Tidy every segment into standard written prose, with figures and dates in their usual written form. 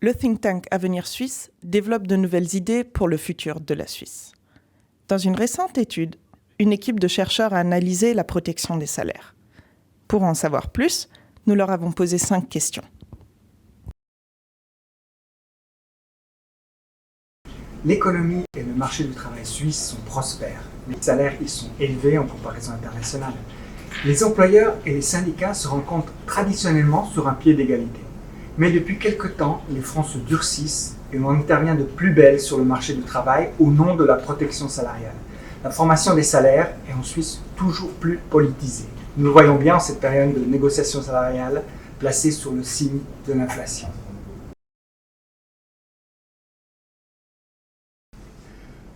Le think tank Avenir Suisse développe de nouvelles idées pour le futur de la Suisse. Dans une récente étude, une équipe de chercheurs a analysé la protection des salaires. Pour en savoir plus, nous leur avons posé 5 questions. L'économie et le marché du travail suisse sont prospères. Les salaires y sont élevés en comparaison internationale. Les employeurs et les syndicats se rencontrent traditionnellement sur un pied d'égalité. Mais depuis quelque temps, les fronts se durcissent et on intervient de plus belle sur le marché du travail au nom de la protection salariale. La formation des salaires est en Suisse toujours plus politisée. Nous le voyons bien en cette période de négociation salariale placée sur le signe de l'inflation.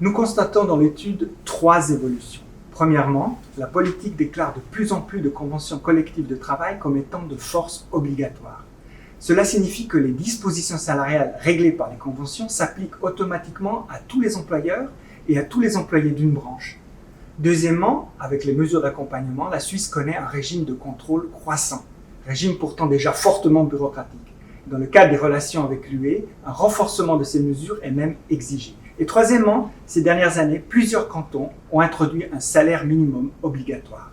Nous constatons dans l'étude 3 évolutions. Premièrement, la politique déclare de plus en plus de conventions collectives de travail comme étant de force obligatoire. Cela signifie que les dispositions salariales réglées par les conventions s'appliquent automatiquement à tous les employeurs et à tous les employés d'une branche. Deuxièmement, avec les mesures d'accompagnement, la Suisse connaît un régime de contrôle croissant, régime pourtant déjà fortement bureaucratique. Dans le cadre des relations avec l'UE, un renforcement de ces mesures est même exigé. Et troisièmement, ces dernières années, plusieurs cantons ont introduit un salaire minimum obligatoire.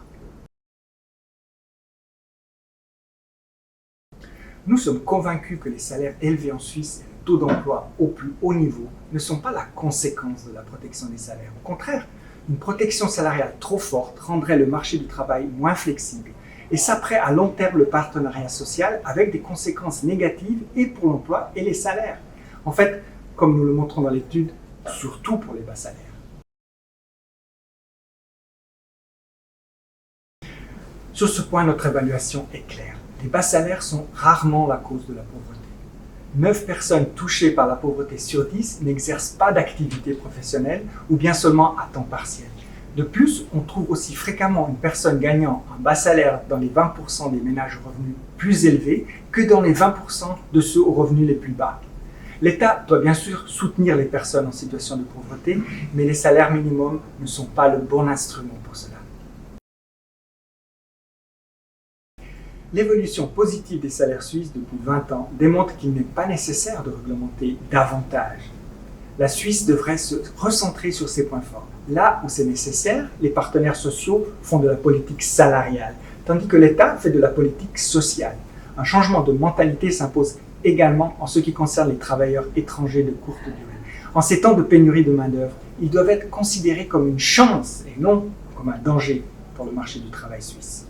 Nous sommes convaincus que les salaires élevés en Suisse et le taux d'emploi au plus haut niveau ne sont pas la conséquence de la protection des salaires. Au contraire, une protection salariale trop forte rendrait le marché du travail moins flexible et saperait à long terme le partenariat social avec des conséquences négatives et pour l'emploi et les salaires. En fait, comme nous le montrons dans l'étude, surtout pour les bas salaires. Sur ce point, notre évaluation est claire. Les bas salaires sont rarement la cause de la pauvreté. 9 personnes touchées par la pauvreté sur 10 n'exercent pas d'activité professionnelle ou bien seulement à temps partiel. De plus, on trouve aussi fréquemment une personne gagnant un bas salaire dans les 20% des ménages aux revenus plus élevés que dans les 20% de ceux aux revenus les plus bas. L'État doit bien sûr soutenir les personnes en situation de pauvreté, mais les salaires minimums ne sont pas le bon instrument pour cela. L'évolution positive des salaires suisses depuis 20 ans démontre qu'il n'est pas nécessaire de réglementer davantage. La Suisse devrait se recentrer sur ses points forts. Là où c'est nécessaire, les partenaires sociaux font de la politique salariale, tandis que l'État fait de la politique sociale. Un changement de mentalité s'impose également en ce qui concerne les travailleurs étrangers de courte durée. En ces temps de pénurie de main-d'œuvre, ils doivent être considérés comme une chance et non comme un danger pour le marché du travail suisse.